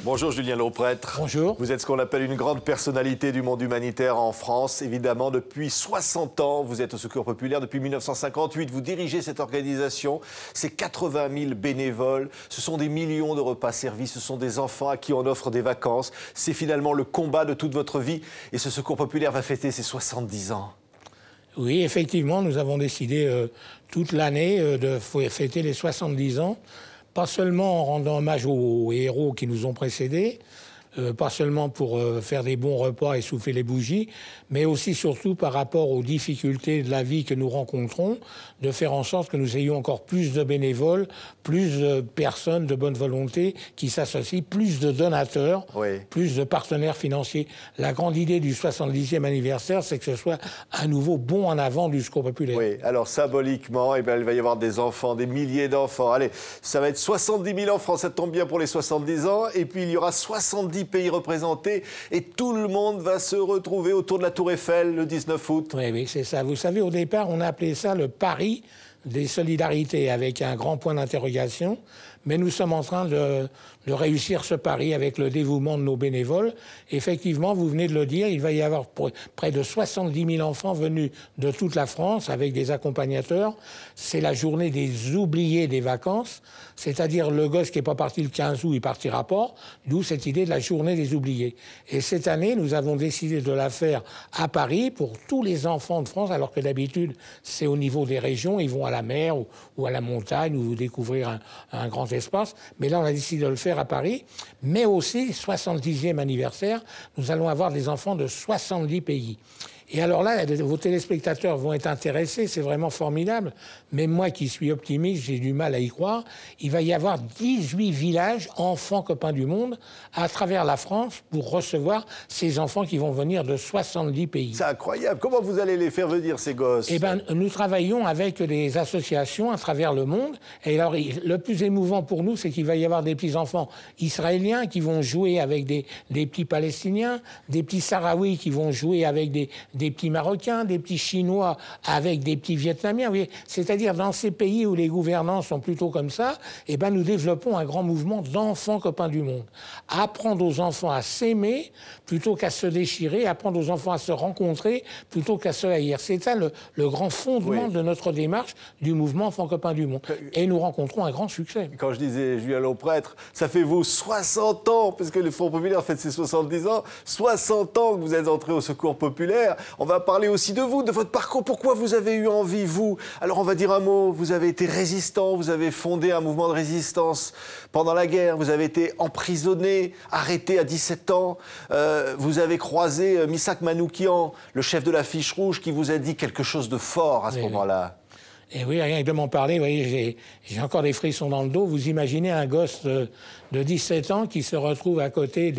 Bonjour Julien Lauprêtre. Bonjour. Vous êtes ce qu'on appelle une grande personnalité du monde humanitaire en France. Évidemment, depuis 60 ans, vous êtes au Secours populaire. Depuis 1958, vous dirigez cette organisation. C'est 80 000 bénévoles. Ce sont des millions de repas servis. Ce sont des enfants à qui on offre des vacances. C'est finalement le combat de toute votre vie. Et ce Secours populaire va fêter ses 70 ans. Oui, effectivement, nous avons décidé toute l'année de fêter les 70 ans. Pas seulement en rendant hommage aux héros qui nous ont précédés, pas seulement pour faire des bons repas et souffler les bougies, mais aussi surtout par rapport aux difficultés de la vie que nous rencontrons, de faire en sorte que nous ayons encore plus de bénévoles, plus de personnes de bonne volonté qui s'associent, plus de donateurs, oui, plus de partenaires financiers. La grande idée du 70e anniversaire, c'est que ce soit un nouveau bond en avant du Secours populaire. Oui, alors symboliquement, il va y avoir des enfants, des milliers d'enfants. Allez, ça va être 70 000 enfants, ça tombe bien pour les 70 ans. Et puis il y aura 70 pays représentés et tout le monde va se retrouver autour de la Tour Eiffel le 19 août. Oui, c'est ça. Vous savez, au départ, on a appelé ça le pari des solidarités avec un grand point d'interrogation. Mais nous sommes en train de réussir ce pari avec le dévouement de nos bénévoles. Effectivement, vous venez de le dire, il va y avoir près de 70 000 enfants venus de toute la France avec des accompagnateurs. C'est la journée des oubliés des vacances, c'est-à-dire le gosse qui n'est pas parti le 15 août, il partira pas, d'où cette idée de la journée des oubliés. Et cette année, nous avons décidé de la faire à Paris pour tous les enfants de France, alors que d'habitude, c'est au niveau des régions, ils vont à la mer ou à la montagne ou découvrir un grand espace. Mais là, on a décidé de le faire à Paris. Mais aussi, 70e anniversaire, nous allons avoir des enfants de 70 pays. Et alors là, vos téléspectateurs vont être intéressés, c'est vraiment formidable. Mais moi qui suis optimiste, j'ai du mal à y croire. Il va y avoir 18 villages, enfants copains du monde, à travers la France pour recevoir ces enfants qui vont venir de 70 pays. C'est incroyable. Comment vous allez les faire venir, ces gosses? Eh bien, nous travaillons avec des associations à travers le monde. Et alors, le plus émouvant pour nous, c'est qu'il va y avoir des petits-enfants israéliens qui vont jouer avec des petits Palestiniens, des petits Sahraouis qui vont jouer avec des petits Marocains, des petits Chinois avec des petits Vietnamiens. C'est-à-dire, dans ces pays où les gouvernants sont plutôt comme ça, eh ben, nous développons un grand mouvement d'enfants copains du monde. Apprendre aux enfants à s'aimer plutôt qu'à se déchirer, apprendre aux enfants à se rencontrer plutôt qu'à se haïr. C'est ça le grand fondement de notre démarche du mouvement Enfants copains du monde. Et nous rencontrons un grand succès. Quand je disais Julien Lauprêtre, ça fait vos 60 ans, parce que le Front populaire fête ses 70 ans, 60 ans que vous êtes entré au Secours populaire. On va parler aussi de vous, de votre parcours. Pourquoi vous avez eu envie, vous? Alors on va dire un mot, vous avez été résistant, vous avez fondé un mouvement de résistance pendant la guerre, vous avez été emprisonné, arrêté à 17 ans, vous avez croisé Missak Manoukian, le chef de la Fiche Rouge, qui vous a dit quelque chose de fort à ce moment-là. Et oui, rien que de m'en parler, vous voyez, j'ai encore des frissons dans le dos. Vous imaginez un gosse de 17 ans qui se retrouve à côté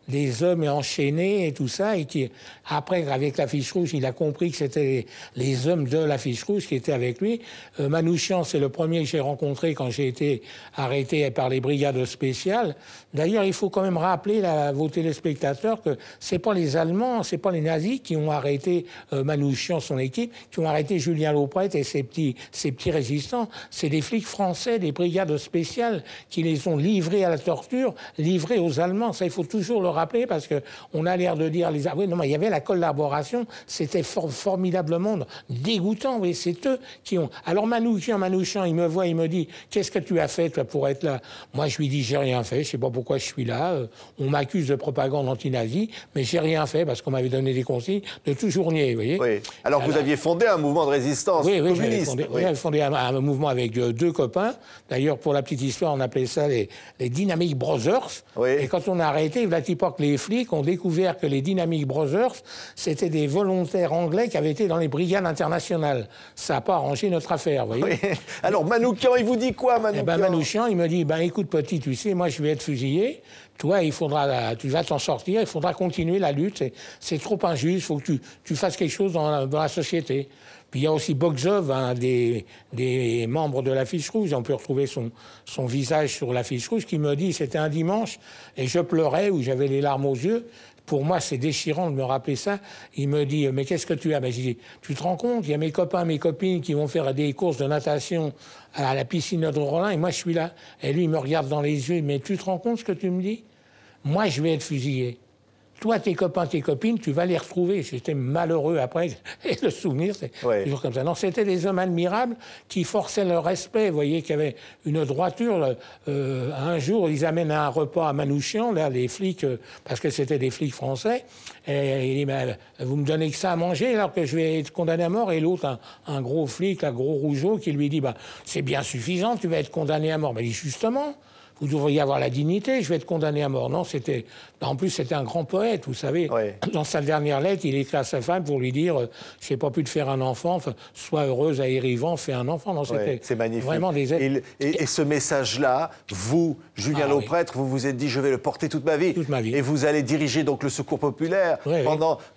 des hommes enchaînés et tout ça, et qui, après, avec la Fiche Rouge, il a compris que c'était les hommes de la Fiche Rouge qui étaient avec lui. Manouchian, c'est le premier que j'ai rencontré quand j'ai été arrêté par les brigades spéciales. D'ailleurs, il faut quand même rappeler à vos téléspectateurs que c'est pas les Allemands, c'est pas les nazis qui ont arrêté Manouchian, son équipe, qui ont arrêté Julien Lauprêtre et ses petits résistants. C'est des flics français, des brigades spéciales qui les ont livrés à la torture, livrés aux Allemands. Ça, il faut toujours le rappeler parce qu'on a l'air de dire... Oui, non, mais il y avait la collaboration, c'était formidablement dégoûtant. Oui, c'est eux qui ont... Alors Manouchian, il me voit, il me dit « Qu'est-ce que tu as fait, toi, pour être là ?» Moi, je lui dis « J'ai rien fait, je sais pas pourquoi je suis là. On m'accuse de propagande anti-nazie, mais j'ai rien fait parce qu'on m'avait donné des consignes de toujours nier, vous voyez. Oui. Alors, vous aviez fondé un mouvement de résistance communiste. J'avais fondé un mouvement avec deux copains. D'ailleurs, pour la petite histoire, on appelait ça les Dynamic Brothers. Oui. Et quand on a arrêté, voilà, que les flics ont découvert que les Dynamic Brothers, c'était des volontaires anglais qui avaient été dans les brigades internationales. Ça n'a pas arrangé notre affaire, vous voyez. Oui. Alors, Manoukian, il vous dit quoi, Manoukian? Manouchian, il me dit, écoute, petit, tu sais, moi, je vais être fusillé. Toi, tu vas t'en sortir, il faudra continuer la lutte. C'est trop injuste, il faut que tu fasses quelque chose dans la société. Puis il y a aussi Bogzov, un des membres de la Fiche Rouge, on peut retrouver son visage sur la Fiche Rouge, qui me dit, c'était un dimanche, et je pleurais, ou j'avais les larmes aux yeux. Pour moi, c'est déchirant de me rappeler ça. Il me dit, mais qu'est-ce que tu as? Je dis, tu te rends compte, il y a mes copains, mes copines qui vont faire des courses de natation à la piscine de Rollin, et moi, je suis là. Et lui, il me regarde dans les yeux, mais tu te rends compte ce que tu me dis? moi je vais être fusillé. Toi, tes copains, tes copines, tu vas les retrouver. J'étais malheureux après. Et le souvenir, c'est toujours comme ça. Non, c'était des hommes admirables qui forçaient le respect. Vous voyez qu'il y avait une droiture. Un jour, ils amènent un repas à Manouchian, là, les flics, parce que c'était des flics français. Et il dit, mais, vous me donnez que ça à manger alors que je vais être condamné à mort. Et l'autre, un gros flic, un gros rougeau, qui lui dit, bah, c'est bien suffisant, tu vas être condamné à mort. Mais il dit, justement, vous devriez avoir la dignité, je vais être condamné à mort. Non, c'était... En plus, c'était un grand poète, vous savez. Dans sa dernière lettre, il écrit à sa femme pour lui dire « Je n'ai pas pu te faire un enfant, sois heureuse à Érivant, fais un enfant. » Non, c'était c'est magnifique. Vraiment des êtres... Et ce message-là, vous, Julien Lauprêtre, vous vous êtes dit « Je vais le porter toute ma vie. » Toute ma vie. Et vous allez diriger donc le Secours populaire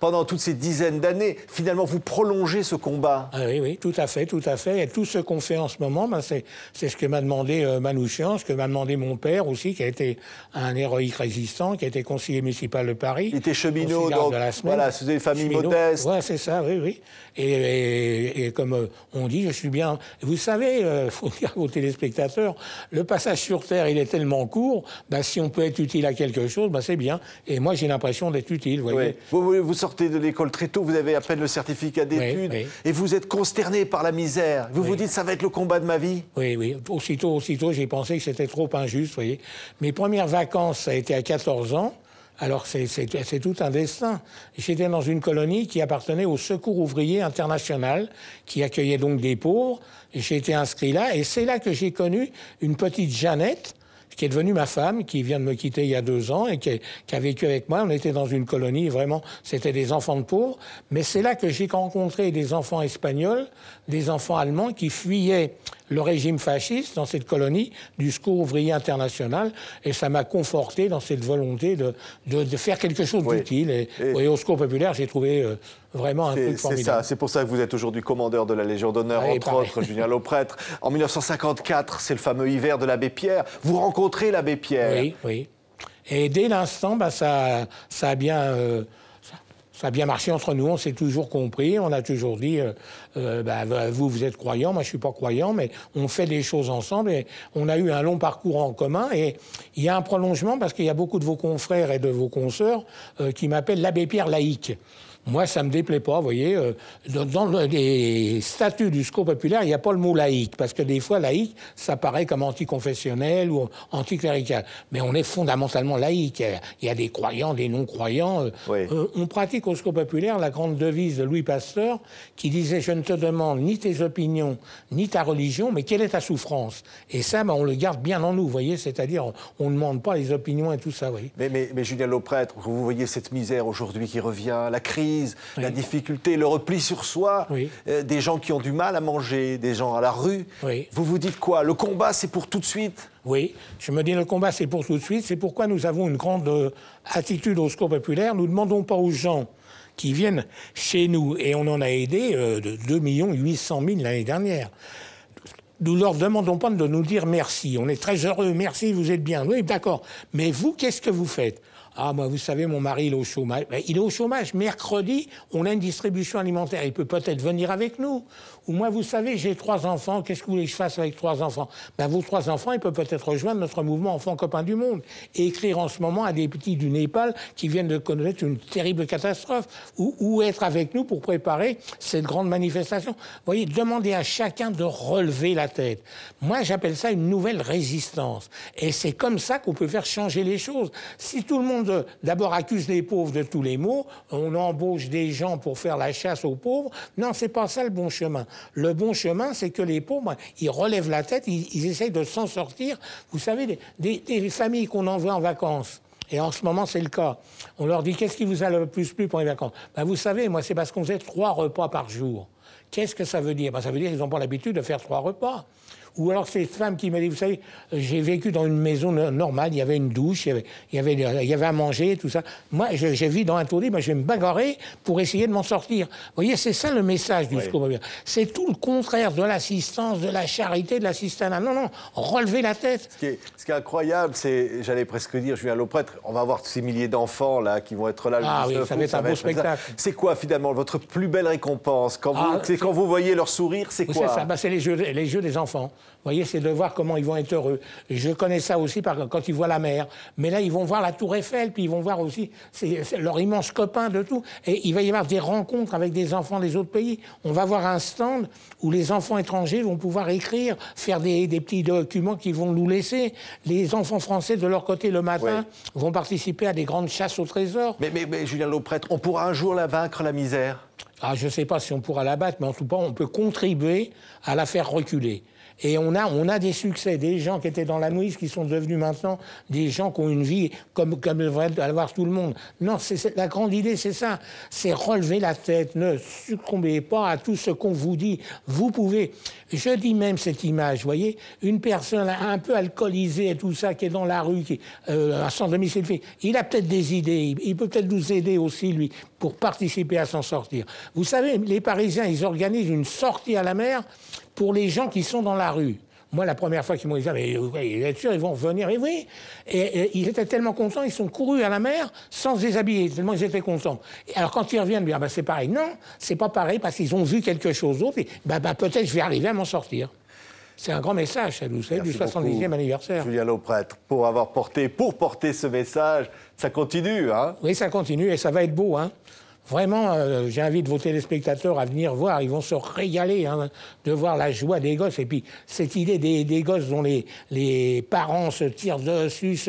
pendant toutes ces dizaines d'années. Finalement, vous prolongez ce combat. Ah oui, oui, tout à fait, tout à fait. Et tout ce qu'on fait en ce moment, ben, c'est ce que m'a demandé Manouchian, ce que m'a demandé mon père aussi, qui a été un héroïque résistant, qui a été conseiller municipal de Paris. Il était cheminot, donc voilà, c'est des familles modestes. Oui, c'est ça, oui, oui. Et comme on dit, je suis bien... Vous savez, il faut dire aux téléspectateurs, le passage sur Terre, il est tellement court, ben, si on peut être utile à quelque chose, ben, c'est bien. Et moi, j'ai l'impression d'être utile, vous voyez. Vous sortez de l'école très tôt, vous avez à peine le certificat d'études, et vous êtes consterné par la misère. Vous vous dites, ça va être le combat de ma vie. Oui, oui. Aussitôt, j'ai pensé que c'était trop injuste, vous voyez. Mes premières vacances, ça a été à 14 ans. Alors, c'est tout un destin. J'étais dans une colonie qui appartenait au Secours ouvrier international, qui accueillait donc des pauvres. J'ai été inscrit là, et c'est là que j'ai connu une petite Jeannette, qui est devenue ma femme, qui vient de me quitter il y a 2 ans et qui a vécu avec moi. On était dans une colonie, vraiment, c'était des enfants de pauvres. Mais c'est là que j'ai rencontré des enfants espagnols, des enfants allemands qui fuyaient le régime fasciste dans cette colonie du Secours ouvrier international. Et ça m'a conforté dans cette volonté de faire quelque chose d'utile. Et au Secours populaire, j'ai trouvé vraiment un truc formidable. C'est pour ça que vous êtes aujourd'hui commandeur de la Légion d'honneur, entre autres, Julien Lauprêtre. En 1954, c'est le fameux hiver de l'abbé Pierre. Vous rencontrez l'abbé Pierre. Oui, oui. Et dès l'instant, bah, ça a bien... Ça a bien marché entre nous, on s'est toujours compris, on a toujours dit, vous êtes croyant, moi je suis pas croyant, mais on fait des choses ensemble et on a eu un long parcours en commun et il y a un prolongement parce qu'il y a beaucoup de vos confrères et de vos consoeurs qui m'appellent l'abbé Pierre laïque. Moi, ça me déplaît pas, vous voyez. Dans les statuts du Secours populaire, il n'y a pas le mot laïque, parce que des fois, laïque, ça paraît comme anticonfessionnel ou anticlérical. Mais on est fondamentalement laïque. Il y a des croyants, des non-croyants. On pratique au Secours populaire la grande devise de Louis Pasteur, qui disait « Je ne te demande ni tes opinions, ni ta religion, mais quelle est ta souffrance ?» Et ça, on le garde bien en nous, vous voyez. C'est-à-dire, on ne demande pas les opinions et tout ça, vous voyez. Mais Julien Lauprêtre, vous voyez cette misère aujourd'hui qui revient, la crise, la difficulté, le repli sur soi, des gens qui ont du mal à manger, des gens à la rue. Vous vous dites quoi? Le combat, c'est pour tout de suite? Oui, je me dis le combat, c'est pour tout de suite. C'est pourquoi nous avons une grande attitude au Secours populaire. Nous ne demandons pas aux gens qui viennent chez nous, et on en a aidé de 2 800 000 l'année dernière. Nous ne leur demandons pas de nous dire merci. On est très heureux, merci, vous êtes bien. Oui, d'accord. Mais vous, qu'est-ce que vous faites? Ah, moi, vous savez, mon mari, il est au chômage. Ben, il est au chômage. Mercredi, on a une distribution alimentaire. Il peut peut-être venir avec nous. Ou moi, vous savez, j'ai 3 enfants. Qu'est-ce que vous voulez que je fasse avec 3 enfants? Ben, vos 3 enfants, ils peuvent peut-être rejoindre notre mouvement Enfants Copains du Monde et écrire en ce moment à des petits du Népal qui viennent de connaître une terrible catastrophe ou être avec nous pour préparer cette grande manifestation. Vous voyez, demandez à chacun de relever la tête. Moi, j'appelle ça une nouvelle résistance. Et c'est comme ça qu'on peut faire changer les choses. Si tout le monde d'abord accuse les pauvres de tous les maux, on embauche des gens pour faire la chasse aux pauvres. Non, c'est pas ça le bon chemin. Le bon chemin, c'est que les pauvres, ils relèvent la tête, ils essayent de s'en sortir. Vous savez, des familles qu'on envoie en vacances, et en ce moment, c'est le cas. On leur dit, qu'est-ce qui vous a le plus plu pour les vacances? Ben, vous savez, moi, c'est parce qu'on faisait 3 repas par jour. Qu'est-ce que ça veut dire? Ben, ça veut dire qu'ils n'ont pas l'habitude de faire 3 repas. Ou alors cette femme qui m'a dit, vous savez, j'ai vécu dans une maison normale, il y avait une douche, il y avait à manger, tout ça. Moi, j'ai vu dans un taudis, je vais me bagarrer pour essayer de m'en sortir. Vous voyez, c'est ça le message du Secours populaire. C'est tout le contraire de l'assistance, de la charité, de l'assistanat. Non, non, relevez la tête. Ce qui est incroyable, c'est, j'allais presque dire, Julien Lauprêtre, on va avoir ces milliers d'enfants là qui vont être là le 19 août. Ça va être un beau spectacle. C'est quoi finalement votre plus belle récompense? Quand vous voyez leur sourire, c'est quoi? C'est ça, c'est les jeux des enfants. Vous voyez, c'est de voir comment ils vont être heureux. Je connais ça aussi quand ils voient la mer. Mais là, ils vont voir la Tour Eiffel, puis ils vont voir aussi c'est leur immense copain de tout. Et il va y avoir des rencontres avec des enfants des autres pays. On va avoir un stand où les enfants étrangers vont pouvoir écrire, faire des petits documents qu'ils vont nous laisser. Les enfants français, de leur côté, le matin, vont participer à des grandes chasses au trésor. Mais Julien Lauprêtre, on pourra un jour la vaincre, la misère? Ah, je ne sais pas si on pourra la battre, mais en tout cas, on peut contribuer à la faire reculer. Et on a des succès, des gens qui étaient dans la nuit, qui sont devenus maintenant des gens qui ont une vie comme devrait avoir tout le monde. Non, la grande idée, c'est ça. C'est relever la tête. Ne succombez pas à tout ce qu'on vous dit. Vous pouvez. Je dis même cette image, vous voyez, une personne un peu alcoolisée et tout ça, qui est dans la rue, sans domicile fixe, il a peut-être des idées. Il peut peut-être nous aider aussi, lui, pour participer à s'en sortir. Vous savez, les Parisiens, ils organisent une sortie à la mer pour les gens qui sont dans la rue. Moi, la première fois qu'ils m'ont dit, mais vous êtes sûr, ils vont revenir? Et oui. Et ils étaient tellement contents, ils sont courus à la mer sans se déshabiller, tellement ils étaient contents. Et alors, quand ils reviennent, ben, c'est pareil. Non, c'est pas pareil, parce qu'ils ont vu quelque chose d'autre. Et peut-être je vais arriver à m'en sortir. C'est un grand message, ça, vous savez, du 70e anniversaire. Julien Lauprêtre, pour porter ce message, ça continue, hein? Oui, ça continue, et ça va être beau, hein. Vraiment, j'invite vos téléspectateurs à venir voir. Ils vont se régaler de voir la joie des gosses. Et puis, cette idée des gosses dont les parents se tirent dessus.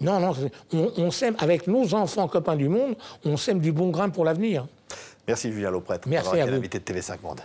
Non, on sème, avec nos enfants copains du monde, on sème du bon grain pour l'avenir. Merci Julien Lauprêtre. Merci à vous. L'invité de TV5 Monde.